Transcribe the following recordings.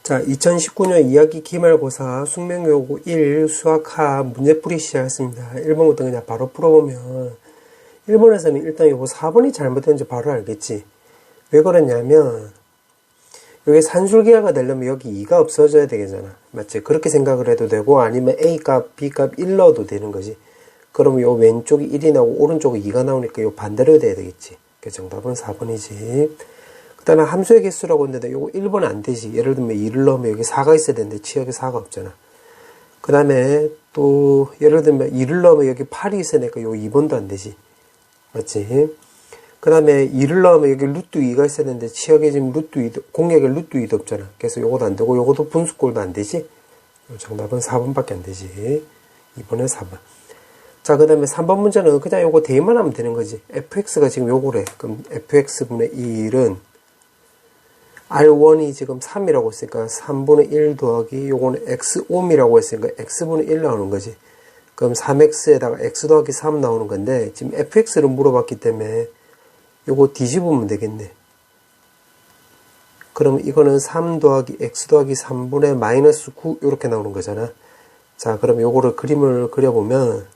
자, 2019년 2학기 기말고사 숙명여고 1 수학하 문제풀이 시작했습니다. 1번부터 그냥 바로 풀어보면 1번에서는 일단 요거 4번이 잘못된지 바로 알겠지. 왜 그러냐면 여기 산술기하가 되려면 여기 2가 없어져야 되겠잖아. 맞지? 그렇게 생각을 해도 되고 아니면 A값, B값 1 넣어도 되는 거지. 그러면 요 왼쪽이 1이 나오고 오른쪽이 2가 나오니까 요 반대로 돼야 되겠지. 그래서 정답은 4번이지. 그 다음에 함수의 개수라고 했는데 요거 1번 안 되지. 예를 들면 2를 넣으면 여기 4가 있어야 되는데 치역에 4가 없잖아. 그 다음에 또 예를 들면 2를 넣으면 여기 8이 있어야 되니까 요 2번도 안 되지. 맞지? 그 다음에 2를 넣으면 여기 루트 2가 있어야 되는데 치역에 지금 루트 2도, 공역에 루트 2도 없잖아. 그래서 요것도 안 되고 요것도 분수꼴도 안 되지. 정답은 4번밖에 안 되지. 2번에 4번. 자, 그 다음에 3번 문제는 그냥 요거 대입만 하면 되는 거지. fx가 지금 요거래. 그럼 fx분의 1은 R1이 지금 3이라고 했으니까 3분의 1 더하기 요거는 x5이라고 했으니까 x분의 1 나오는 거지. 그럼 3x에다가 x 더하기 3 나오는 건데 지금 fx를 물어봤기 때문에 요거 뒤집으면 되겠네. 그러면 이거는 3 더하기 x 더하기 3분의 마이너스 9 이렇게 나오는 거잖아. 자, 그럼 요거를 그림을 그려보면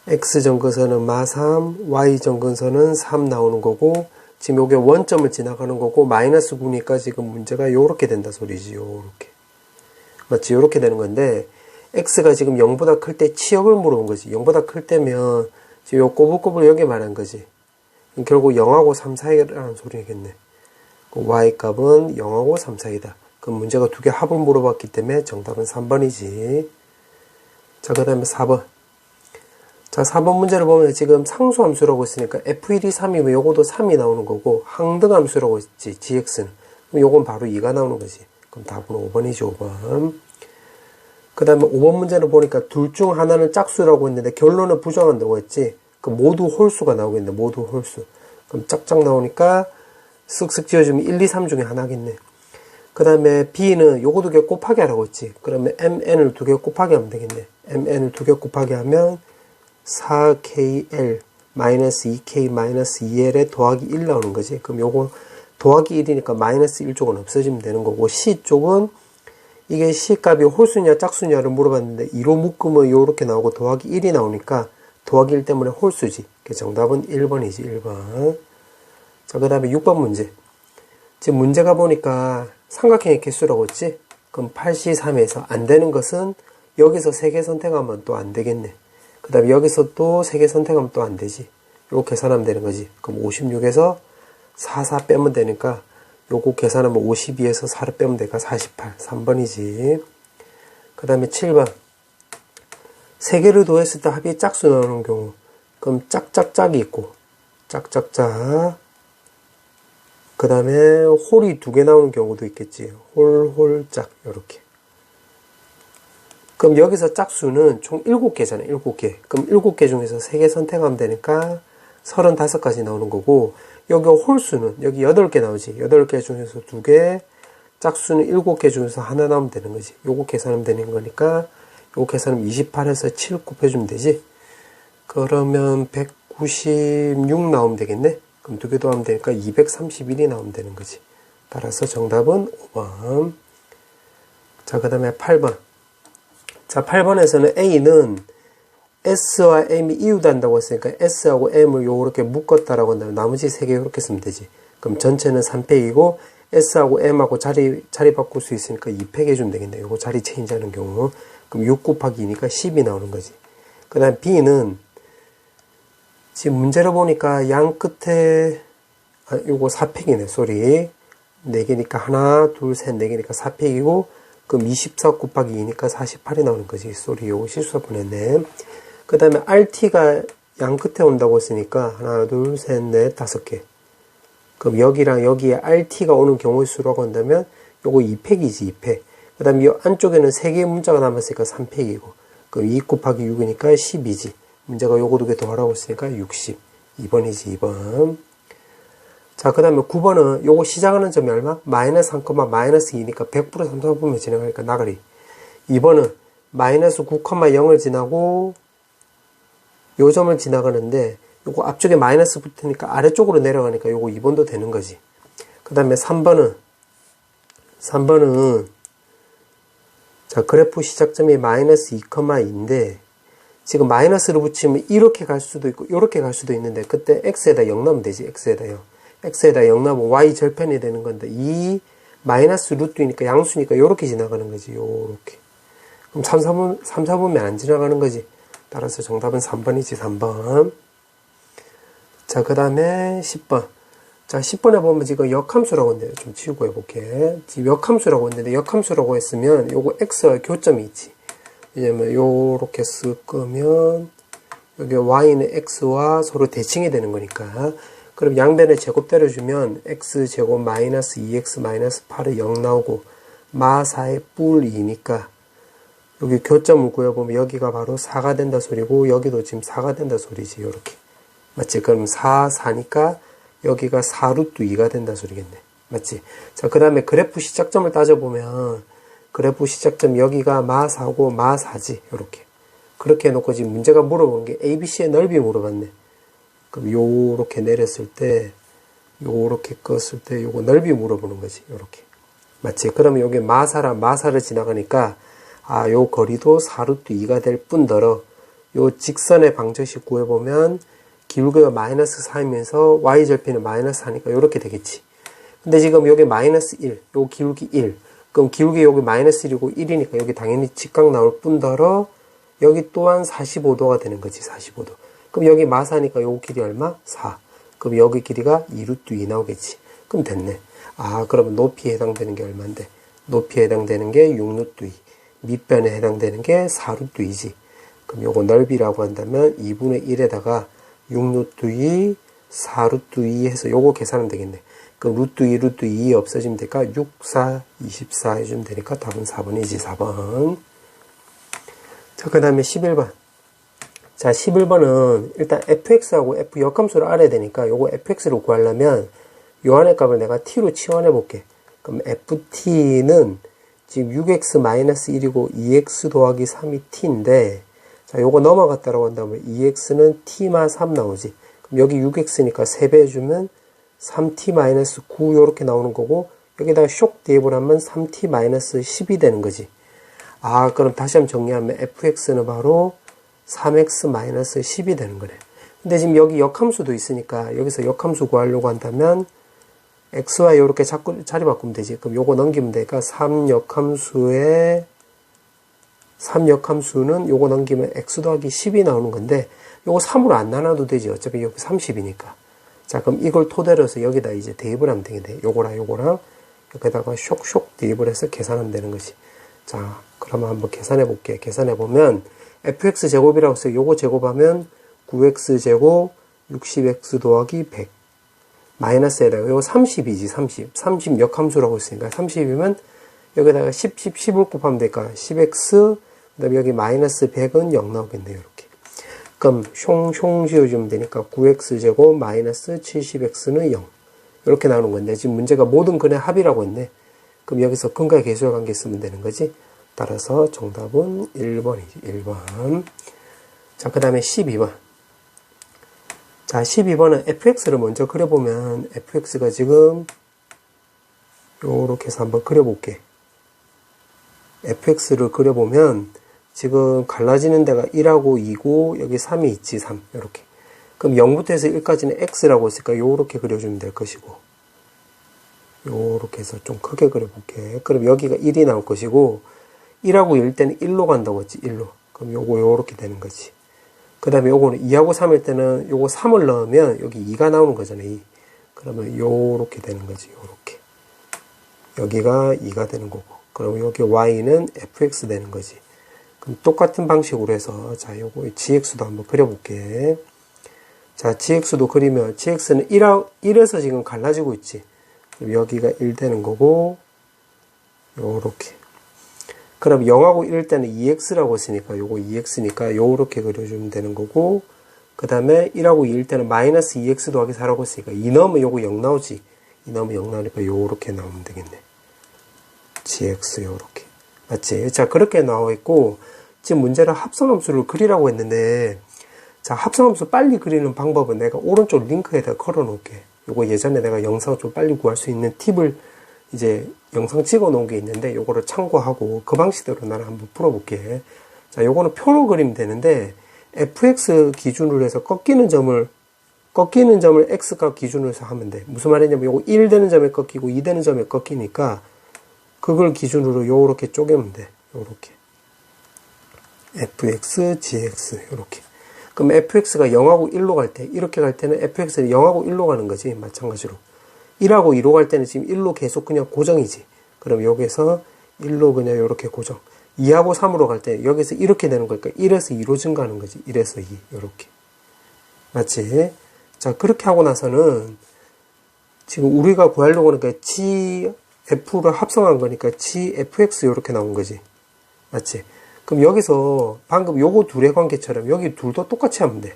x 정근선은 마3, y 정근선은 3 나오는 거고 지금 요게 원점을 지나가는 거고 마이너스 9니까 지금 문제가 요렇게 된다 소리지. 요렇게. 맞지? 요렇게 되는 건데 x가 지금 0보다 클 때 치역을 물어본 거지. 0보다 클 때면 지금 요 꼬불꼬불 여기 말한 거지. 결국 0하고 3 사이라는 소리겠네. y 값은 0하고 3 사이다. 그럼 문제가 두 개 합을 물어봤기 때문에 정답은 3번이지. 자, 그 다음에 4번. 자, 4번 문제를 보면 지금 상수함수라고 했으니까 f1이 3이면 요것도 3이 나오는 거고 항등함수라고 했지, gx는. 그럼 요건 바로 2가 나오는 거지. 그럼 답은 5번이지, 5번. 그 다음에 5번 문제를 보니까 둘 중 하나는 짝수라고 했는데 결론을 부정한다고 했지. 그 모두 홀수가 나오겠네, 모두 홀수. 그럼 짝짝 나오니까 쓱쓱 지어주면 1, 2, 3 중에 하나겠네. 그 다음에 b는 요거 두 개 곱하기 하라고 했지. 그러면 mn을 두 개 곱하기 하면 되겠네. mn을 두 개 곱하기 하면 4kl 마이너스 2k 마이너스 2l에 더하기 1 나오는 거지. 그럼 요거 더하기 1이니까 마이너스 1쪽은 없어지면 되는 거고 c 쪽은 이게 c 값이 홀수냐 짝수냐를 물어봤는데 2로 묶으면 요렇게 나오고 더하기 1이 나오니까 더하기 1 때문에 홀수지. 그래서 정답은 1번이지. 1번. 자, 그 다음에 6번 문제. 지금 문제가 보니까 삼각형의 개수라고 했지. 그럼 8C3에서 안 되는 것은 여기서 3개 선택하면 또 안 되겠네. 그 다음에 여기서 또 3개 선택하면 또 안 되지. 요거 계산하면 되는 거지. 그럼 56에서 4 빼면 되니까 요거 계산하면 52에서 4를 빼면 되니까 48. 3번이지. 그 다음에 7번. 3개를 더했을 때 합이 짝수 나오는 경우. 그럼 짝짝짝이 있고 짝짝짝. 그 다음에 홀이 2개 나오는 경우도 있겠지. 홀짝 요렇게. 그럼 여기서 짝수는 총 7개잖아요. 7개. 그럼 7개 중에서 3개 선택하면 되니까 35까지 나오는 거고, 여기 홀수는 여기 8개 나오지. 8개 중에서 2개, 짝수는 7개 중에서 하나 나오면 되는 거지. 요거 계산하면 되는 거니까 요거 계산하면 28에서 7 곱해주면 되지. 그러면 196 나오면 되겠네. 그럼 2개 더하면 되니까 231이 나오면 되는 거지. 따라서 정답은 5번. 자, 그 다음에 8번. 자, 8번에서는 A는 S와 M이 이웃한다고 했으니까 S하고 M을 요렇게 묶었다라고 한다면 나머지 3개 요렇게 쓰면 되지. 그럼 전체는 3팩이고 S하고 M하고 자리 바꿀 수 있으니까 2팩 해주면 되겠네. 요거 자리 체인지 하는 경우. 그럼 6 곱하기 2니까 10이 나오는 거지. 그 다음 B는 지금 문제를 보니까 양 끝에 요거 4팩이네. 쏘리. 4개니까 하나, 둘, 셋, 4개니까 4팩이고 그럼 24 곱하기 2니까 48이 나오는 거지. 쏘리, 요거 실수할 뻔했네. 그 다음에 RT가 양 끝에 온다고 했으니까 하나, 둘, 셋, 넷, 5개. 그럼 여기랑 여기에 RT가 오는 경우의 수라고 한다면 요거 2팩이지, 2팩. 그 다음에 이 안쪽에는 3개의 문자가 남았으니까 3팩이고. 그럼 2 곱하기 6이니까 10이지. 문제가 요거 2개 더 하라고 했으니까 60. 2번이지, 2번. 자, 그 다음에 9번은 요거 시작하는 점이 얼마? 마이너스 3, 마이너스 2니까 100% 3,4분면 지나가니까 나가리. 2번은 마이너스 9,0을 지나고 요 점을 지나가는데 요거 앞쪽에 마이너스 붙으니까 아래쪽으로 내려가니까 요거 2번도 되는 거지. 그 다음에 3번은 3번은 자, 그래프 시작점이 마이너스 2,2인데 지금 마이너스를 붙이면 이렇게 갈 수도 있고 이렇게 갈 수도 있는데 그때 x에다 0 넣으면 되지. x에다요. x에다 0 넣으면 y 절편이 되는 건데 이 마이너스 루트이니까 양수니까 요렇게 지나가는 거지. 요렇게. 그럼 3, 4분면 안 지나가는 거지. 따라서 정답은 3번이지. 3번. 자, 그 다음에 10번. 자, 10번에 보면 지금 역함수라고 했는데 좀 치우고 해볼게. 지금 역함수라고 했는데 역함수라고 했으면 요거 x와 교점이 있지. 왜냐면 요렇게 쓸 거면 여기 y는 x와 서로 대칭이 되는 거니까. 그럼 양변에 제곱 때려주면 x제곱 마이너스 2x 마이너스 8에 0 나오고 마 4의 뿔 2니까 여기 교점을 구해보면 여기가 바로 4가 된다 소리고 여기도 지금 4가 된다 소리지. 요렇게. 맞지? 그럼 4, 4니까 여기가 4루트 2가 된다 소리겠네. 맞지? 자, 그 다음에 그래프 시작점을 따져보면 그래프 시작점 여기가 마 4고 마 4지. 요렇게. 그렇게 해놓고 지금 문제가 물어보는 게 ABC의 넓이 물어봤네. 그럼 요렇게 내렸을 때 요렇게 껐을 때 요거 넓이 물어보는 거지. 요렇게. 맞지? 그러면 여기 마사라 마사를 지나가니까 아, 요 거리도 4루트 2가 될 뿐더러 요 직선의 방정식 구해보면 기울기가 마이너스 4이면서 y절편이 마이너스 4니까 요렇게 되겠지. 근데 지금 여기 마이너스 1, 요 기울기 1. 그럼 기울기 여기 마이너스 1이고 1이니까 여기 당연히 직각 나올 뿐더러 여기 또한 45도가 되는 거지. 45도. 그럼 여기 마사니까 요 길이 얼마? 4. 그럼 여기 길이가 2루트 2 나오겠지. 그럼 됐네. 아, 그러면 높이에 해당되는 게 얼만데? 높이에 해당되는 게 6루트 2. 밑변에 해당되는 게 4루트 2지. 그럼 요거 넓이라고 한다면 2분의 1에다가 6루트 2, 4루트 2 해서 요거 계산하면 되겠네. 그럼 루트 2, 루트 2 없어지면 되니까 6, 4, 24 해주면 되니까 답은 4번이지. 4번. 자, 그 다음에 11번. 자, 11번은 일단 fx하고 f 역함수를 알아야 되니까 요거 fx를 구하려면 요 안의 값을 내가 t로 치환해 볼게. 그럼 ft는 지금 6x-1이고 2x 더하기 3이 t인데 자, 요거 넘어갔다라고 한다면 2x는 t마 3 나오지. 그럼 여기 6x니까 3배 해주면 3t-9 요렇게 나오는 거고 여기다가 쇽 대입을 하면 3t-10이 되는 거지. 아, 그럼 다시 한번 정리하면 fx는 바로 3x-10이 되는 거네. 근데 지금 여기 역함수도 있으니까 여기서 역함수 구하려고 한다면 x와 요렇게 자꾸 자리 바꾸면 되지. 그럼 요거 넘기면 되니까 3역함수는 요거 넘기면 x 더하기 10이 나오는 건데 요거 3으로 안 나눠도 되지. 어차피 여기 30이니까. 자, 그럼 이걸 토대로 해서 여기다 이제 대입을 하면 되겠네. 요거랑 요거랑 여기다가 쇽쇽 대입을 해서 계산하면 되는 것이. 자, 그러면 한번 계산해 볼게. 계산해 보면 fx 제곱이라고 해서 요거 제곱하면 9x 제곱 60x 더하기 100 마이너스에다가 요거 30이지. 30 역함수라고 했으니까 30이면 여기다가 10 10을 곱하면 되니까 10x 그 다음에 여기 마이너스 100은 0 나오겠네요. 이렇게. 그럼 숑숑 지어주면 되니까 9x 제곱 마이너스 70x는 0 이렇게 나오는 건데 지금 문제가 모든 근의 합이라고 했네. 그럼 여기서 근과의 계수와 관계 쓰면 되는 거지. 따라서 정답은 1번이지. 1번. 자, 그 다음에 12번. 자, 12번은 fx를 먼저 그려보면 fx가 지금 요렇게 해서 한번 그려볼게. fx를 그려보면 지금 갈라지는 데가 1하고 2고 여기 3이 있지. 3 요렇게. 그럼 0부터 해서 1까지는 x라고 했으니까 요렇게 그려주면 될 것이고 요렇게 해서 좀 크게 그려볼게. 그럼 여기가 1이 나올 것이고 1하고 1 때는 1로 간다고 했지. 1로. 그럼 요거 요렇게 되는 거지. 그 다음에 요거는 2하고 3일 때는 요거 3을 넣으면 여기 2가 나오는 거잖아요. 2. 그러면 요렇게 되는 거지. 요렇게. 여기가 2가 되는 거고. 그럼 여기 y는 fx 되는 거지. 그럼 똑같은 방식으로 해서 자, 요거 gx도 한번 그려볼게. 자, gx도 그리면 gx는 1에서 지금 갈라지고 있지. 그럼 여기가 1 되는 거고 요렇게. 그럼 0하고 1일 때는 2x라고 했으니까 요거 2x니까 요렇게 그려주면 되는 거고 그 다음에 1하고 2일 때는 마이너스 2x 더하기 4라고 했으니까 2 넣으면 요거 0 나오지. 2 넣으면 0 나오니까 요렇게 나오면 되겠네. gx 요렇게. 맞지? 자, 그렇게 나와 있고 지금 문제는 합성함수를 그리라고 했는데 자, 합성함수 빨리 그리는 방법은 내가 오른쪽 링크에다 걸어 놓을게. 요거 예전에 내가 영상을 좀 빨리 구할 수 있는 팁을 이제 영상 찍어 놓은 게 있는데 요거를 참고하고 그 방식대로 나는 한번 풀어볼게. 자, 요거는 표로 그리면 되는데 fx 기준으로 해서 꺾이는 점을 x값 기준으로 해서 하면 돼. 무슨 말이냐면 요거 1 되는 점에 꺾이고 2 되는 점에 꺾이니까 그걸 기준으로 요렇게 쪼개면 돼. 요렇게. fx, gx 요렇게. 그럼 fx가 0하고 1로 갈 때, 이렇게 갈 때는 fx는 0하고 1로 가는 거지. 마찬가지로. 1하고 2로 갈 때는 지금 1로 계속 그냥 고정이지. 그럼 여기서 1로 그냥 요렇게 고정. 2하고 3으로 갈 때 여기서 이렇게 되는 거니까 1에서 2로 증가하는 거지. 1에서 2. 요렇게. 맞지? 자, 그렇게 하고 나서는 지금 우리가 구하려고 하니까 gf를 합성한 거니까 gfx 요렇게 나온 거지. 맞지? 그럼 여기서 방금 요거 둘의 관계처럼 여기 둘도 똑같이 하면 돼.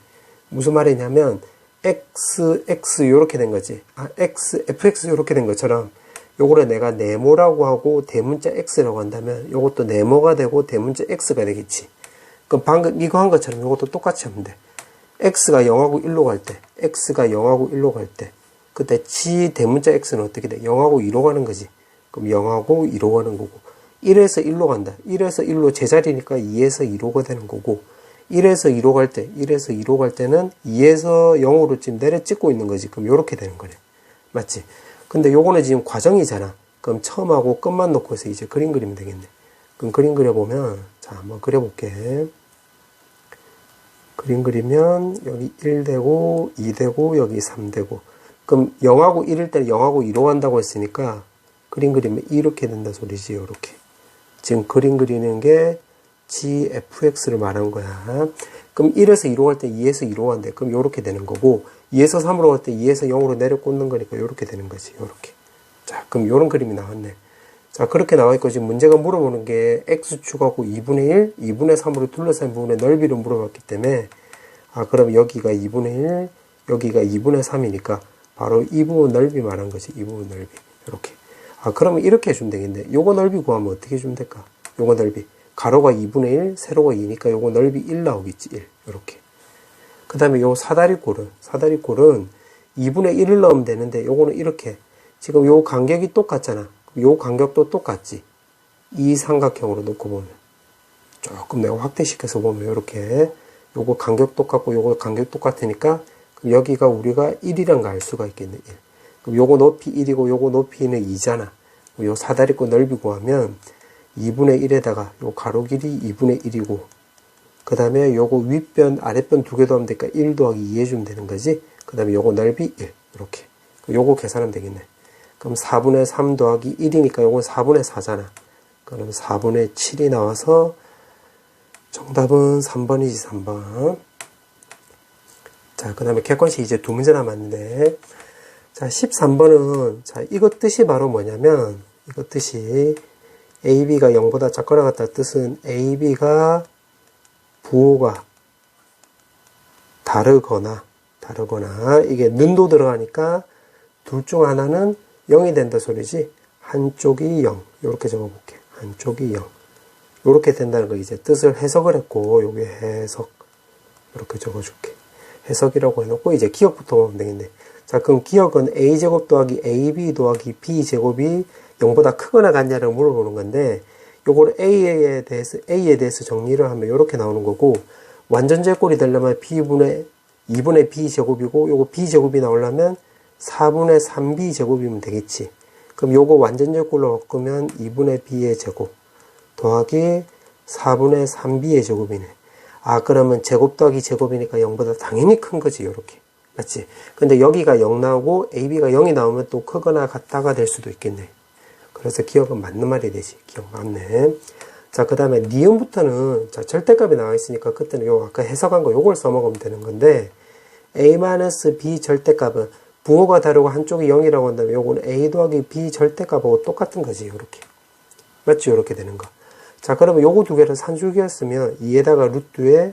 무슨 말이냐면 x 요렇게 된 거지. fx 요렇게 된 것처럼 요거를 내가 네모라고 하고 대문자 x라고 한다면 요것도 네모가 되고 대문자 x가 되겠지. 그럼 방금 이거 한 것처럼 요것도 똑같이 하면 돼. x가 0하고 1로 갈 때, x가 0하고 1로 갈 때, 그때 g 대문자 x는 어떻게 돼? 0하고 2로 가는 거지. 그럼 0하고 2로 가는 거고, 1에서 1로 간다. 1에서 1로 제자리니까 2에서 2로가 되는 거고, 1에서 2로 갈 때, 1에서 2로 갈 때는 2에서 0으로 지금 내려 찍고 있는 거지. 그럼 요렇게 되는 거네. 맞지? 근데 요거는 지금 과정이잖아. 그럼 처음하고 끝만 놓고 해서 이제 그림 그리면 되겠네. 그럼 그림 그려보면, 자, 한번 그려볼게. 그림 그리면 여기 1 되고 2 되고 여기 3 되고, 그럼 0하고 1일 때는 0하고 2로 간다고 했으니까 그림 그리면 이렇게 된다 소리지. 이렇게 지금 그림 그리는 게 gfx를 말한 거야. 그럼 1에서 2로 갈 때 2에서 2로 간대. 그럼 요렇게 되는 거고, 2에서 3으로 갈 때 2에서 0으로 내려 꽂는 거니까 요렇게 되는 거지. 요렇게. 자, 그럼 요런 그림이 나왔네. 자, 그렇게 나와 있고, 지금 문제가 물어보는 게 x축하고 2분의 1, 2분의 3으로 둘러싼 부분의 넓이를 물어봤기 때문에, 그럼 여기가 2분의 1, 여기가 2분의 3이니까 바로 이 부분 넓이 말한 거지. 이 부분 넓이. 이렇게. 그러면 이렇게 해주면 되겠네. 요거 넓이 구하면 어떻게 해주면 될까? 요거 넓이. 가로가 2분의 1, 세로가 2니까 요거 넓이 1 나오겠지. 1. 이렇게. 그 다음에 요 사다리꼴은 2분의 1을 넣으면 되는데, 요거는 이렇게. 지금 요 간격이 똑같잖아. 요 간격도 똑같지. 이 삼각형으로 놓고 보면. 조금 내가 확대시켜서 보면 요렇게. 요거 간격 똑같고 요거 간격 똑같으니까, 그럼 여기가 우리가 1이란 거 알 수가 있겠네. 1. 그럼 요거 높이 1이고 요거 높이는 2잖아. 요 사다리꼴 넓이 구하면 2분의 1에다가 요 가로 길이 2분의 1이고, 그 다음에 요거 윗변 아랫변 두 개 더하면 되니까 1 더하기 2 해주면 되는 거지. 그 다음에 요거 넓이 1. 이렇게. 요거 계산하면 되겠네. 그럼 4분의 3 더하기 1이니까 요건 4분의 4잖아. 그럼 4분의 7이 나와서 정답은 3번이지. 3번. 자, 그 다음에 객관식 이제 두 문제 남았는데, 자, 13번은, 자, 이것 뜻이 바로 뭐냐면, 이것 뜻이 AB가 0보다 작거나 같다 뜻은 AB가 부호가 다르거나, 이게 는도 들어가니까 둘 중 하나는 0이 된다 소리지. 한쪽이 0. 요렇게 적어볼게. 한쪽이 0. 요렇게 된다는 거 이제 뜻을 해석을 했고, 요게 해석. 요렇게 적어줄게. 해석이라고 해놓고 이제 기억부터 보면 되겠네. 자, 그럼 기억은 a제곱 더하기 ab 더하기 b제곱이 0보다 크거나 같냐를 물어보는 건데, 요걸 A에 대해서 정리를 하면 이렇게 나오는 거고, 완전 제꼴이 되려면 2분의 B제곱이고, 요거 B제곱이 나오려면 4분의 3B제곱이면 되겠지. 그럼 요거 완전 제꼴로 바꾸면 2분의 B의 제곱 더하기 4분의 3B의 제곱이네. 그러면 제곱 더하기 제곱이니까 0보다 당연히 큰 거지, 요렇게. 맞지? 근데 여기가 0 나오고 AB가 0이 나오면 또 크거나 같다가 될 수도 있겠네. 그래서 기억은 맞는 말이 되지. 기억 맞네. 자, 그 다음에 니은부터는, 자, 절대값이 나와 있으니까 그때는 요 아까 해석한 거 요걸 써먹으면 되는 건데, A-B 절대값은 부호가 다르고 한쪽이 0이라고 한다면 요거는 A 더하기 B 절대값하고 똑같은 거지. 요렇게. 맞지? 요렇게 되는 거. 자, 그러면 요거 두 개를 산술기였으면 2에다가 루트에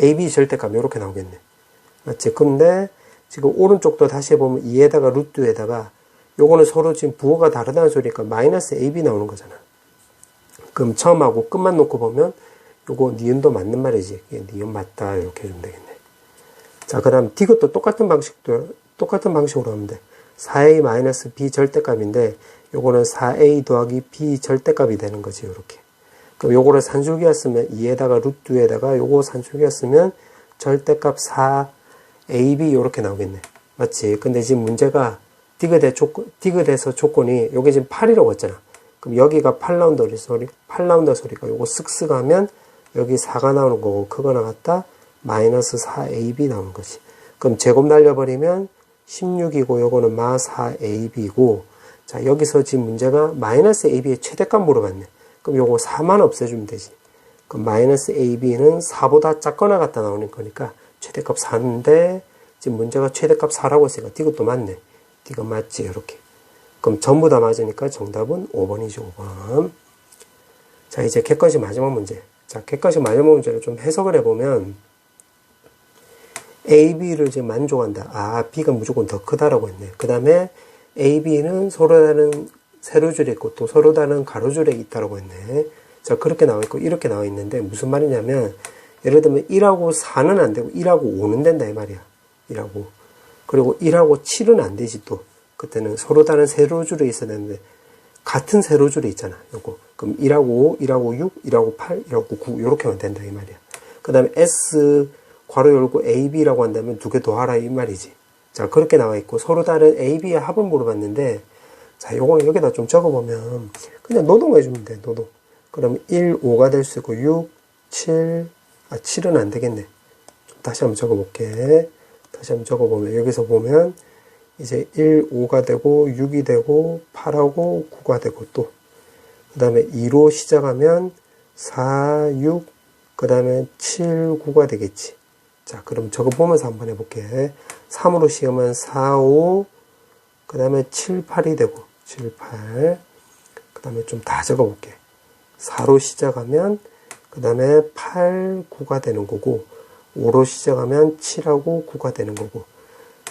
AB 절대값 요렇게 나오겠네. 맞지? 근데 지금 오른쪽도 다시 해보면 2에다가 루트에다가 요거는 서로 지금 부호가 다르다는 소리니까 마이너스 AB 나오는 거잖아. 그럼 처음하고 끝만 놓고 보면 요거 니은도 맞는 말이지. 니은 맞다. 이렇게 해주면 되겠네. 자, 그 다음 디귿도 똑같은 방식으로 하면 돼. 4a 마이너스 b 절대값인데 요거는 4a 더하기 b 절대값이 되는 거지. 요렇게. 그럼 요거를 산술기였으면 2에다가 루트에다가 요거 산술기였으면 절대값 4ab 요렇게 나오겠네. 맞지? 근데 지금 문제가 디귿에서 조건이 요게 지금 8이라고 했잖아. 그럼 여기가 8라운더 소리가 요거 쓱쓱 하면 여기 4가 나오는 거고 그거 나갔다 마이너스 4ab 나오는 거지. 그럼 제곱 날려버리면 16이고 요거는 마 4ab이고 자 여기서 지금 문제가 마이너스 ab의 최대값 물어봤네. 그럼 요거 4만 없애주면 되지. 그럼 마이너스 ab는 4보다 작거나 같다 나오는 거니까 최대값 4인데 지금 문제가 최대값 4라고 했으니까 디귿도 맞네. 디귿 맞지 이렇게. 그럼 전부 다 맞으니까 정답은 5번이죠. 5번. 자 이제 객관식 마지막 문제. 자 객관식 마지막 문제를 좀 해석을 해보면 A, B를 지금 만족한다. 아, B가 무조건 더 크다라고 했네. 그 다음에 A, B는 서로 다른 세로줄에 있고 또 서로 다른 가로줄에 있다라고 했네. 자, 그렇게 나와 있고 이렇게 나와 있는데 무슨 말이냐면 예를 들면 1하고 4는 안 되고 1하고 5는 된다 이 말이야. 1하고. 그리고 1하고 7은 안 되지 또. 그때는 서로 다른 세로줄에 있어야 되는데 같은 세로줄에 있잖아. 요거. 그럼 1하고 5, 1하고 6, 1하고 8, 1하고 9 이렇게 하면 된다 이 말이야. 그 다음에 S 괄호 열고 AB라고 한다면 두 개 더하라 이 말이지. 자 그렇게 나와 있고 서로 다른 AB의 합을 물어봤는데 자 요거는 여기다 좀 적어보면 그냥 노동해주면 돼. 노동. 그럼 1, 5가 될 수 있고 6, 7 7은 안 되겠네. 좀 다시 한번 적어볼게. 다시 한번 적어보면 여기서 보면 이제 1, 5가 되고 6이 되고 8하고 9가 되고 또 그 다음에 2로 시작하면 4, 6 그 다음에 7, 9가 되겠지. 자, 그럼 저거 보면서 한번 해볼게. 3으로 시작하면 4, 5, 그 다음에 7, 8이 되고, 7, 8. 그 다음에 좀 다 적어볼게. 4로 시작하면, 그 다음에 8, 9가 되는 거고, 5로 시작하면 7하고 9가 되는 거고,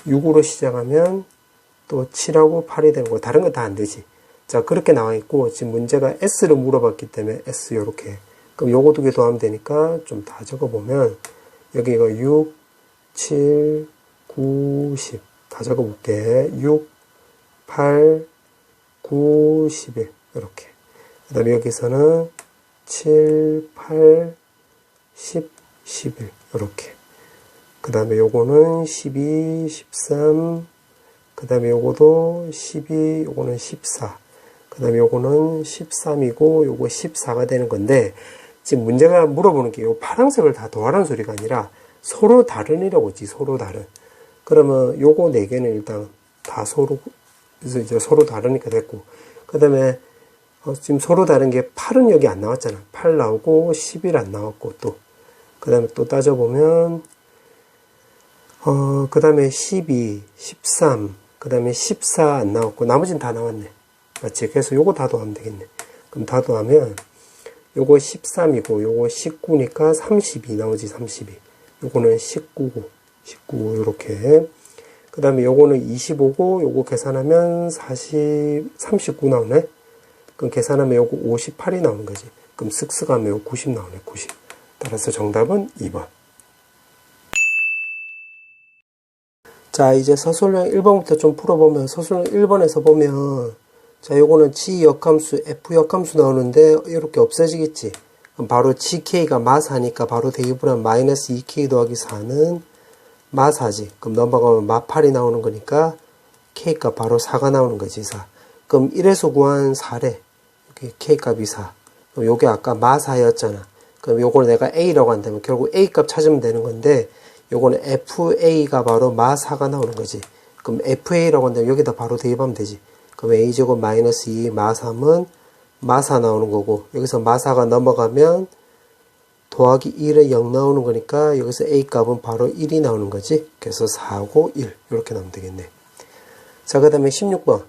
6으로 시작하면 또 7하고 8이 되는 거고, 다른 건 다 안 되지. 자, 그렇게 나와 있고, 지금 문제가 S를 물어봤기 때문에 S 요렇게. 그럼 요거 두 개 더하면 되니까 좀 다 적어보면, 여기가 6, 7, 9, 10. 다 적어볼게. 6, 8, 9, 11. 이렇게. 그 다음에 여기서는 7, 8, 10, 11. 이렇게. 그 다음에 요거는 12, 13. 그 다음에 요거도 12, 요거는 14. 그 다음에 요거는 13이고, 요거 14가 되는 건데, 지금 문제가 물어보는 게 요 파란색을 다 더하라는 소리가 아니라 서로 다른이라고 했지. 서로 다른. 그러면 요거 4개는 일단 다 서로 그래서 이제 서로 다르니까 됐고 그 다음에 지금 서로 다른 게 8은 여기 안 나왔잖아. 8 나오고 11 안 나왔고 또 그 다음에 또 따져보면 그 다음에 12, 13 그 다음에 14 안 나왔고 나머지는 다 나왔네. 맞지? 그래서 요거 다 더하면 되겠네. 그럼 다 더하면 요거 13이고 요거 19니까 32 나머지 32 요거는 19고 19 요렇게 그 다음에 요거는 25고 요거 계산하면 39 나오네. 그럼 계산하면 요거 58이 나오는 거지. 그럼 쓱쓱 하면 요거 90 나오네. 90 따라서 정답은 2번. 자 이제 서술형 1번부터 좀 풀어보면 서술형 1번에서 보면 자, 요거는 G 역함수, F 역함수 나오는데, 이렇게 없어지겠지. 그럼 바로 GK가 마4니까 바로 대입을 하면 마이너스 2K 더하기 4는 마4지. 그럼 넘어가면 마8이 나오는 거니까, K값 바로 4가 나오는 거지, 4. 그럼 1에서 구한 4래. 여기 K값이 4. 그럼 요게 아까 마4였잖아. 그럼 요걸 내가 A라고 한다면 결국 A값 찾으면 되는 건데, 요거는 FA가 바로 마4가 나오는 거지. 그럼 FA라고 한다면 여기다 바로 대입하면 되지. 그럼 A제곱 마이너스 2 마3은 마4 나오는 거고 여기서 마4가 넘어가면 더하기 1에 0 나오는 거니까 여기서 A값은 바로 1이 나오는 거지. 그래서 4고 1 이렇게 나오면 되겠네. 자, 그 다음에 16번.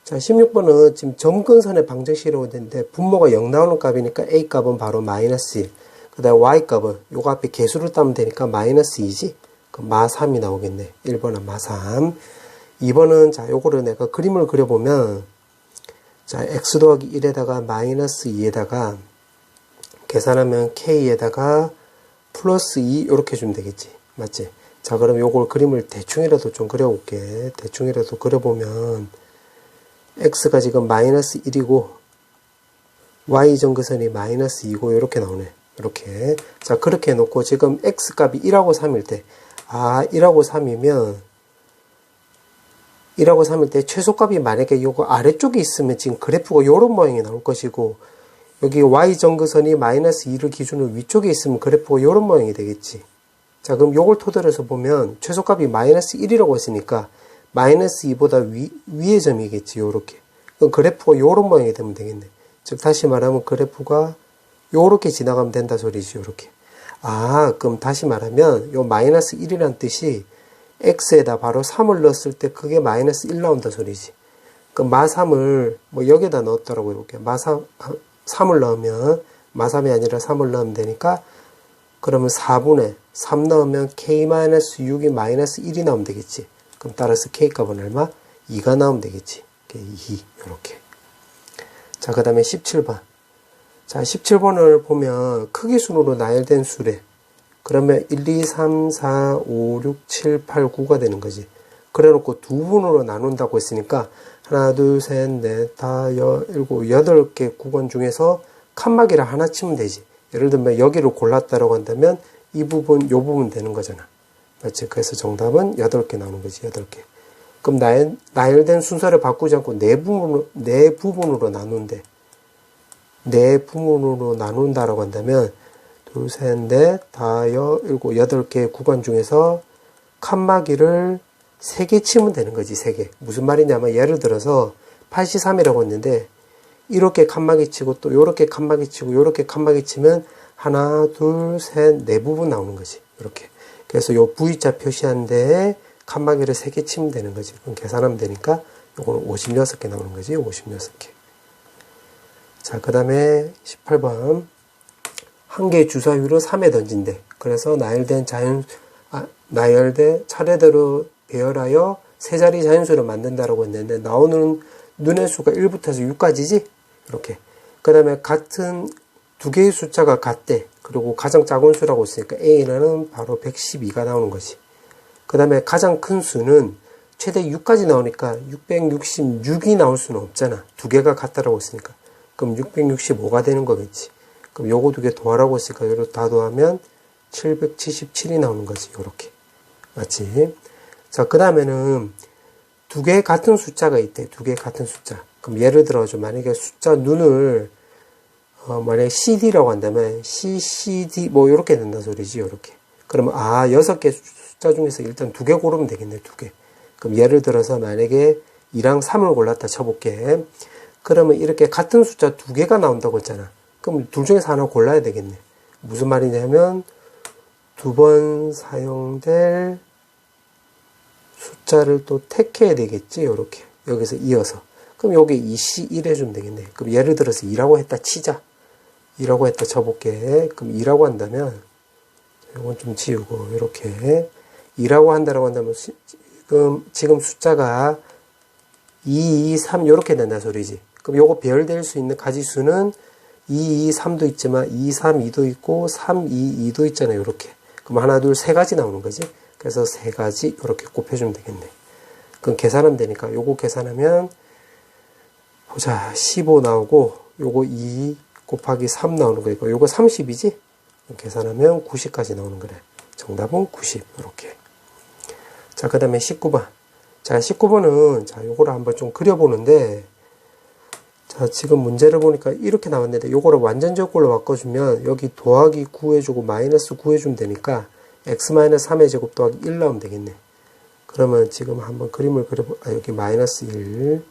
자, 16번은 지금 점근선의 방정식이라고 되는데 분모가 0 나오는 값이니까 A값은 바로 마이너스 1. 그 다음에 Y값은 요거 앞에 개수를 따면 되니까 마이너스 2지. 그럼 마3이 나오겠네. 1번은 마3. 2번은 자 요거를 내가 그림을 그려보면 자 x 더하기 1에다가 마이너스 2에다가 계산하면 k에다가 플러스 2 이렇게 주면 되겠지. 맞지? 자, 그럼 요걸 그림을 대충이라도 좀 그려볼게. 대충이라도 그려보면 x가 지금 마이너스 1이고 y 정거선이 마이너스 2고 이렇게 나오네. 이렇게. 자, 그렇게 해놓고 지금 x 값이 1하고 3일 때, 1하고 3일 때 최소값이 만약에 요거 아래쪽에 있으면 지금 그래프가 요런 모양이 나올 것이고, 여기 y 정거선이 마이너스 2를 기준으로 위쪽에 있으면 그래프가 요런 모양이 되겠지. 자, 그럼 요걸 토대로 해서 보면 최소값이 마이너스 1이라고 했으니까 마이너스 2보다 위의 점이겠지. 요렇게. 그럼 그래프가 요런 모양이 되면 되겠네. 즉 다시 말하면 그래프가 요렇게 지나가면 된다 소리지. 요렇게. 그럼 다시 말하면 요 마이너스 1이란 뜻이 x에다 바로 3을 넣었을 때 그게 마이너스 1 나온다 소리지. 그럼 마3을 뭐 여기다 넣었다라고 해볼게요. 3을 넣으면 마3이 아니라 3을 넣으면 되니까 그러면 4분의 3 넣으면 k-6이 마이너스 1이 나오면 되겠지. 그럼 따라서 k값은 얼마? 2가 나오면 되겠지. 2 이렇게. 자, 그 다음에 17번. 자, 17번을 보면 크기 순으로 나열된 수래. 그러면 1, 2, 3, 4, 5, 6, 7, 8, 9가 되는 거지. 그래 놓고 두 분으로 나눈다고 했으니까 하나, 둘, 셋, 넷, 다, 일곱, 8개 구간 중에서 칸막이를 하나 치면 되지. 예를 들면 여기를 골랐다라고 한다면 이 부분, 요 부분 되는 거잖아. 맞지? 그래서 정답은 8개 나오는 거지. 8개. 그럼 나열된 순서를 바꾸지 않고 네 부분으로 나눈대. 네 부분으로 나눈다라고 한다면 둘, 셋, 넷, 다, 일곱, 8개의 구간 중에서 칸막이를 3개 치면 되는 거지. 3개. 무슨 말이냐면 예를 들어서 83이라고 했는데 이렇게 칸막이 치고 또 요렇게 칸막이 치고 요렇게 칸막이 치면 하나, 둘, 셋, 네 부분 나오는 거지. 이렇게. 그래서 요 V자 표시한 데에 칸막이를 3개 치면 되는 거지. 그럼 계산하면 되니까 요거는 56개 나오는 거지. 56개. 자, 그 다음에 18번. 한 개의 주사위로 3에 던진대. 그래서 나열된 차례대로 배열하여 세 자리 자연수를 만든다라고 했는데 나오는 눈의 수가 1부터 해서 6까지지? 이렇게. 그 다음에 같은 두 개의 숫자가 같대. 그리고 가장 작은 수라고 했으니까 A는 바로 112가 나오는 거지. 그 다음에 가장 큰 수는 최대 6까지 나오니까 666이 나올 수는 없잖아. 두 개가 같다라고 했으니까. 그럼 665가 되는 거겠지. 그럼 요거 두 개 더하라고 했으니까 요거 다 더하면 777이 나오는 거지. 요렇게. 맞지? 자, 그 다음에는 두 개 같은 숫자가 있대. 두 개 같은 숫자. 그럼 예를 들어서 만약에 숫자 눈을 만약에 CD라고 한다면 CCD 뭐 요렇게 된다 소리지. 요렇게. 그러면 6개 숫자 중에서 일단 두 개 고르면 되겠네. 두 개. 그럼 예를 들어서 만약에 2랑 3을 골랐다 쳐볼게. 그러면 이렇게 같은 숫자 두 개가 나온다고 했잖아. 그럼 둘 중에서 하나 골라야 되겠네. 무슨 말이냐면 두 번 사용될 숫자를 또 택해야 되겠지. 요렇게. 여기서 이어서. 그럼 여기 2C1 해주면 되겠네. 그럼 예를 들어서 2라고 했다 치자. 2라고 했다 쳐볼게. 그럼 2라고 한다면 이건 좀 지우고 이렇게 2라고 한다라고 한다면 지금 숫자가 2, 2, 3 이렇게 된다 소리지. 그럼 요거 배열될 수 있는 가지수는 2, 2, 3도 있지만 2, 3, 2도 있고 3, 2, 2도 있잖아요. 이렇게. 그럼 하나, 둘, 세 가지 나오는 거지. 그래서 세 가지 이렇게 곱해주면 되겠네. 그럼 계산하면 되니까 요거 계산하면 보자. 15 나오고 요거 2 곱하기 3 나오는 거니까 요거 30이지? 계산하면 90까지 나오는 거래. 정답은 90 이렇게. 자, 그 다음에 19번. 자, 19번은 자, 요거를 한번 좀 그려보는데 자, 지금 문제를 보니까 이렇게 나왔는데 요거를 완전적 걸로 바꿔주면 여기 더하기 9 해주고 마이너스 9 해주면 되니까 x-3의 제곱 더하기 1 나오면 되겠네. 그러면 지금 한번 그림을 여기 마이너스 1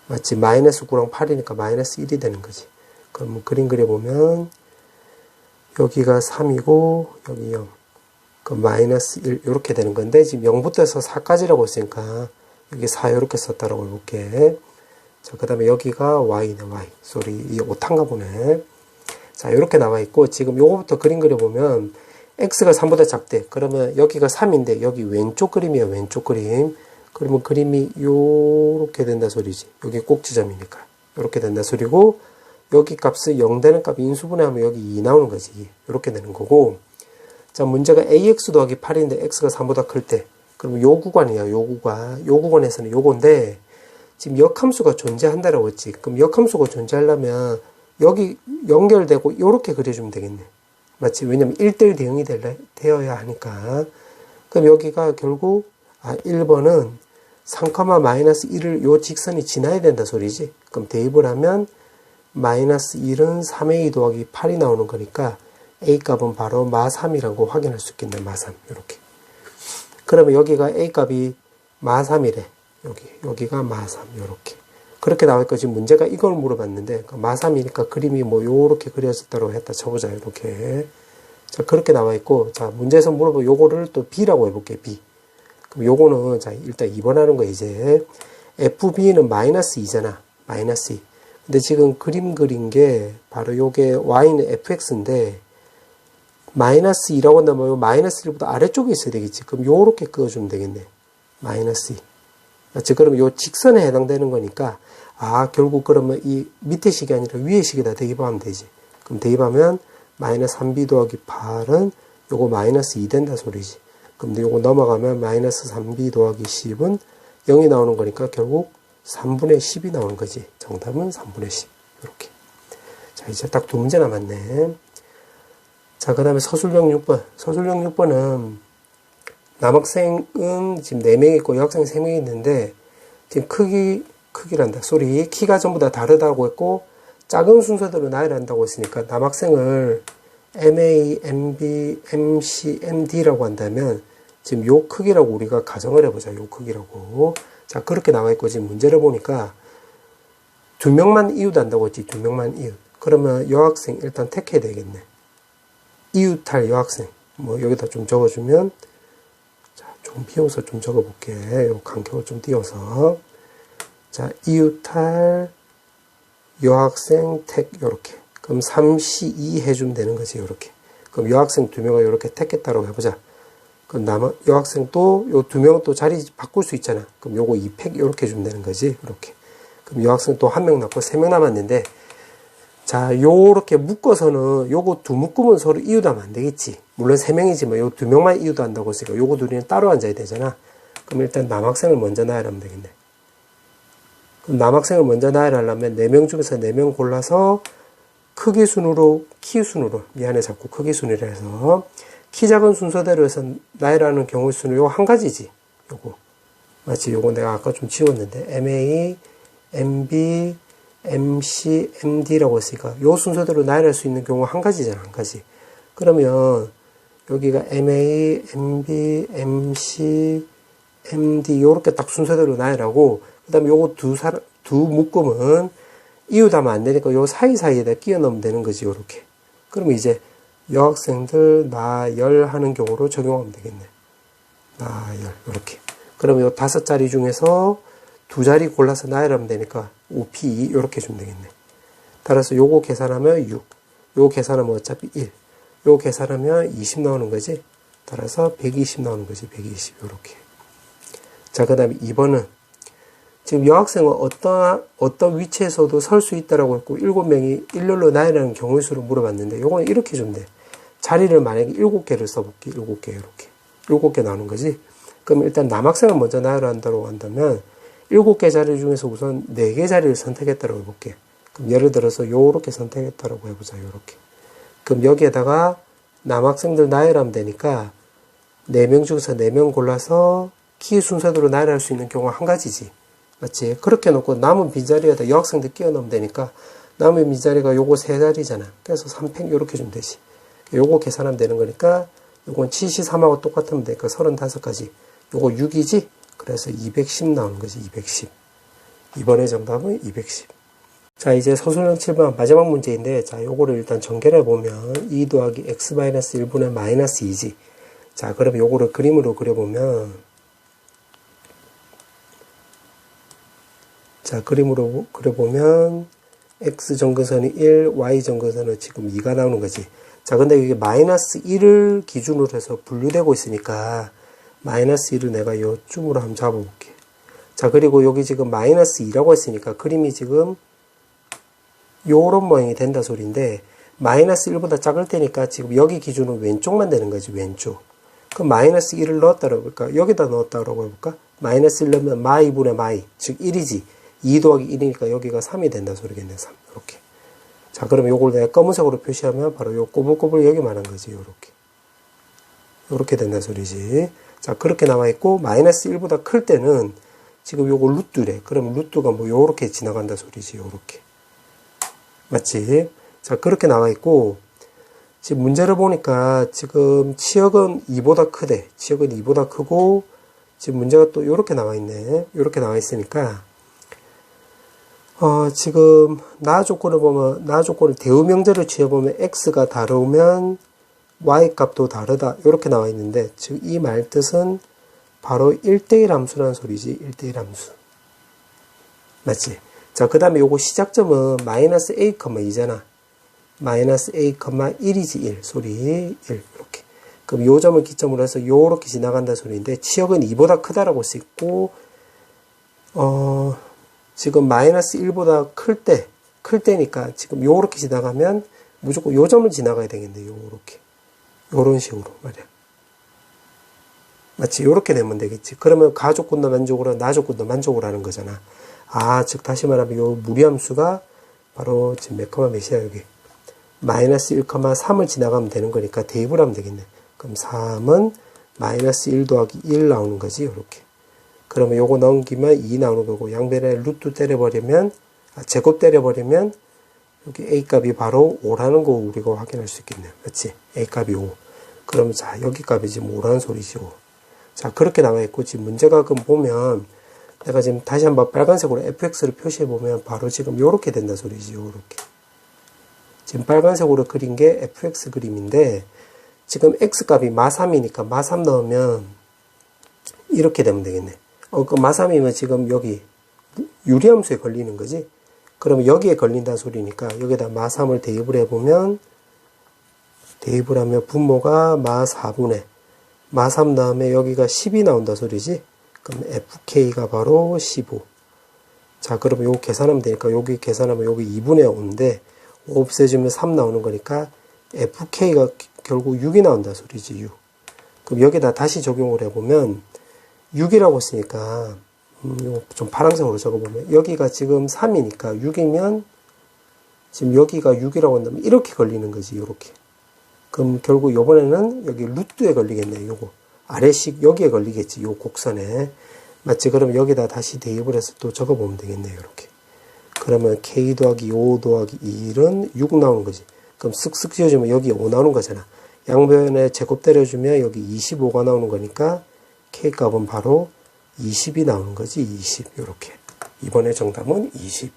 맞지? 마이너스 9랑 8이니까 마이너스 1이 되는 거지. 그럼 그림 그려보면 여기가 3이고 여기 0 그럼 마이너스 1 이렇게 되는 건데 지금 0부터 해서 4까지라고 했으니까 여기 4 이렇게 썼다라고 해볼게. 자, 그 다음에 여기가 y네, y. 쏘리, 이 오탄가 보네. 자, 이렇게 나와 있고, 지금 요거부터 그림 그려보면, x가 3보다 작대. 그러면 여기가 3인데, 여기 왼쪽 그림이에요, 왼쪽 그림. 그러면 그림이 요렇게 된다 소리지. 여기 꼭 지점이니까. 요렇게 된다 소리고, 여기 값을 0 되는 값 인수분해하면 여기 2 나오는 거지. 요렇게 되는 거고, 자, 문제가 ax 더하기 8인데 x가 3보다 클 때. 그럼 요 구간이에요. 요 구간. 요 구간에서는 요건데 지금 역함수가 존재한다라고 했지. 그럼 역함수가 존재하려면 여기 연결되고 요렇게 그려주면 되겠네. 맞지? 왜냐면 1대1 대응이 되어야 하니까. 그럼 여기가 결국 1번은 3,-1을 요 직선이 지나야 된다 소리지. 그럼 대입을 하면 -1은 3a 더하기 8이 나오는 거니까 a 값은 바로 마3이라고 확인할 수 있겠네. 마3 이렇게. 그러면 여기가 a 값이 마3이래. 여기가 마3 이렇게. 그렇게 나올 거지. 문제가 이걸 물어봤는데 마3이니까 그림이 뭐 요렇게 그려졌다고 했다 쳐보자. 이렇게. 자, 그렇게 나와 있고, 자, 문제에서 물어보면 요거를 또 b라고 해볼게. b. 그럼 요거는 자, 일단 2번 하는 거 이제 fb는 -2잖아. -2. 근데 지금 그림 그린 게 바로 요게 y는 fx인데 -2라고 한다면 요 -1보다 아래쪽에 있어야 되겠지. 그럼 요렇게 그어주면 되겠네. -2. 맞지? 그러면 요 직선에 해당되는 거니까 결국 그러면 이 밑에 식이 아니라 위에 식에다 대입하면 되지. 그럼 대입하면 -3b 더하기 8은 요거 -2 된다 소리지. 그럼 요거 넘어가면 -3b 더하기 10은 0이 나오는 거니까 결국 3분의 10이 나오는 거지. 정답은 3분의 10. 이렇게. 자, 이제 딱 두 문제 남았네. 자, 그 다음에 서술형 6번. 서술형 6번은 남학생은 지금 4명 있고 여학생 3명 있는데 지금 크기란다. 소리. 키가 전부 다 다르다고 했고 작은 순서대로 나열한다고 했으니까 남학생을 MA, MB, MC, MD라고 한다면 지금 요 크기라고 우리가 가정을 해보자. 요 크기라고. 자, 그렇게 나와 있고 지금 문제를 보니까 2명만 이웃한다고 했지. 2명만 이웃. 그러면 여학생 일단 택해야 되겠네. 이웃할 여학생. 뭐 여기다 좀 적어주면 자, 좀 비워서 좀 적어볼게. 요 간격을 좀 띄워서. 자, 이웃할 여학생 택 요렇게. 그럼 3C2 해주면 되는 거지. 요렇게. 그럼 여학생 2명을 요렇게 택했다고 해보자. 그럼 여학생 또 요 2명 또 자리 바꿀 수 있잖아. 그럼 요거 2팩 요렇게 해주면 되는 거지. 요렇게. 그럼 여학생 또 1명 남고 3명 남았는데 자, 요렇게 묶어서는 요거 두 묶으면 서로 이웃하면 안 되겠지. 물론 3명이지만 요 2명만 이웃한다고 했으니까 요거 둘이는 따로 앉아야 되잖아. 그럼 일단 남학생을 먼저 나열하면 되겠네. 그럼 남학생을 먼저 나열하려면 4명 중에서 4명 골라서 크기 순으로, 키 순으로, 미안해 자꾸 크기 순위라 해서 키 작은 순서대로 해서 나열하는 경우의 수는 요 한 가지지. 요거. 맞지? 요거 내가 아까 좀 지웠는데 MA, MB, MC, MD라고 했으니까 요 순서대로 나열할 수 있는 경우 한 가지잖아. 한 가지. 그러면 여기가 MA, MB, MC, MD 요렇게 딱 순서대로 나열하고 그 다음에 요거 두 묶음은 이웃하면 안 되니까 요 사이사이에다 끼워 넣으면 되는 거지. 요렇게. 그러면 이제 여학생들 나열하는 경우로 적용하면 되겠네. 나열 요렇게. 그러면 요 5자리 중에서 2자리 골라서 나열하면 되니까 5P 요렇게 주면 되겠네. 따라서 요거 계산하면 6. 요거 계산하면 어차피 1. 요거 계산하면 20 나오는 거지. 따라서 120 나오는 거지. 120 요렇게. 자, 그 다음에 2번은 지금 여학생은 어떤 위치에서도 설 수 있다라고 했고 7명이 일렬로 나열하는 경우의 수를 물어봤는데 요거는 이렇게 주면 돼. 자리를 만약에 7개를 써볼게. 7개 이렇게. 7개 나오는 거지. 그럼 일단 남학생을 먼저 나열한다고 한다면 7개 자리 중에서 우선 4개 자리를 선택했다고 해볼게. 그럼 예를 들어서 요렇게 선택했다고 해보자. 요렇게. 그럼 여기에다가 남학생들 나열하면 되니까 4명 중에서 4명 골라서 키 순서대로 나열할 수 있는 경우가 한 가지지. 맞지? 그렇게 놓고 남은 빈자리에다 여학생들 끼워 넣으면 되니까 남은 빈자리가 요거 3자리잖아. 그래서 3팩 요렇게 주면 되지. 요거 계산하면 되는 거니까 요건 73하고 똑같으면 되니까 35가지. 요거 6이지? 그래서 210 나오는 거지. 210. 이번에 정답은 210. 자, 이제 서술형 7번 마지막 문제인데 자, 요거를 일단 전개를 해보면 2 더하기 x-1분의 -2지. 자, 그러면 요거를 그림으로 그려보면 자, 그림으로 그려보면 x 정근선이 1, y 정근선은 지금 2가 나오는 거지. 자, 근데 이게 -1을 기준으로 해서 분류되고 있으니까 -1을 내가 요쯤으로 한번 잡아볼게. 자, 그리고 여기 지금 -2라고 했으니까 그림이 지금 요런 모양이 된다 소리인데 마이너스 1보다 작을 테니까 지금 여기 기준으로 왼쪽만 되는 거지, 왼쪽. 그럼 마이너스 1을 넣었다고 해볼까? 여기다 넣었다고 해볼까? 마이너스 1 넣으면 마이분의 마이, 즉 1이지. 2 더하기 1이니까 여기가 3이 된다 소리겠네, 3. 이렇게. 자, 그러면 요걸 내가 검은색으로 표시하면 바로 요 꼬불꼬불 여기만 한 거지, 요렇게. 요렇게 된다 소리지. 자, 그렇게 나와있고, 마이너스 1보다 클 때는 지금 요거 루트래. 그러면 루트가 뭐 요렇게 지나간다 소리지, 요렇게. 맞지? 자, 그렇게 나와있고, 지금 문제를 보니까 지금 치역은 2보다 크대. 치역은 2보다 크고, 지금 문제가 또 요렇게 나와있네. 요렇게 나와있으니까, 지금 나 조건을 보면, 나 조건을 대우명제를 취해보면 x가 다르면 y 값도 다르다. 요렇게 나와있는데, 즉 이 말 뜻은 바로 1대1 함수라는 소리지. 1대1 함수. 맞지? 자, 그 다음에 요거 시작점은 마이너스 a, 2잖아. 마이너스 a, 1이지 1. 소리 1. 이렇게. 그럼 요 점을 기점으로 해서 요렇게 지나간다 소리인데, 치역은 2보다 크다라고 수 있고, 지금 마이너스 1보다 클 때니까 지금 요렇게 지나가면 무조건 요 점을 지나가야 되겠네. 요렇게. 요런 식으로 말이야. 맞지? 요렇게 되면 되겠지. 그러면 가조건도 만족으로, 나조건도 만족을 하는 거잖아. 아, 즉 다시 말하면 요 무리함수가 바로 지금 몇 컴마 몇이야 여기. 마이너스 1,3을 지나가면 되는 거니까 대입을 하면 되겠네. 그럼 3은 마이너스 1 더하기 1 나오는 거지. 요렇게. 그러면 요거 넘기면 2 나오는 거고, 양변에 루트 때려버리면, 제곱 때려버리면 여기 a 값이 바로 5라는 거 우리가 확인할 수 있겠네요. 맞지? a 값이 5. 그럼 자, 여기 값이 지금 5라는 소리지. 5. 자, 그렇게 나와 있고, 지금 문제가 그럼 보면, 내가 지금 다시 한번 빨간색으로 fx를 표시해 보면 바로 지금 요렇게 된다 소리지. 요렇게. 지금 빨간색으로 그린 게 fx 그림인데, 지금 x 값이 마3이니까 마3 넣으면 이렇게 되면 되겠네. 그 마3이면 지금 여기 유리함수에 걸리는 거지. 그러면 여기에 걸린다는 소리니까 여기다 마3을 대입을 해보면, 대입을 하면 분모가 마4분의 마3 다음에 여기가 10이 나온다 소리지. 그럼 fk가 바로 15. 자, 그러면 요거 계산하면 되니까 여기 계산하면 여기 2분의 5인데 5 없애주면 3 나오는 거니까 fk가 결국 6이 나온다 소리지. 6. 그럼 여기다 다시 적용을 해보면 6이라고 쓰니까 요거 좀 파란색으로 적어보면 여기가 지금 3이니까 6이면 지금 여기가 6이라고 한다면 이렇게 걸리는 거지. 요렇게. 그럼 결국 요번에는 여기 루트에 걸리겠네. 요거 아래식 여기에 걸리겠지. 요 곡선에. 맞지? 그럼 여기다 다시 대입을 해서 또 적어보면 되겠네요. 이렇게. 그러면 k 더하기 5 더하기 1은 6 나오는 거지. 그럼 쓱쓱 지어주면 여기 5 나오는 거잖아. 양변에 제곱 때려주면 여기 25가 나오는 거니까 k 값은 바로 20이 나오는 거지. 20. 요렇게. 이번에 정답은 20.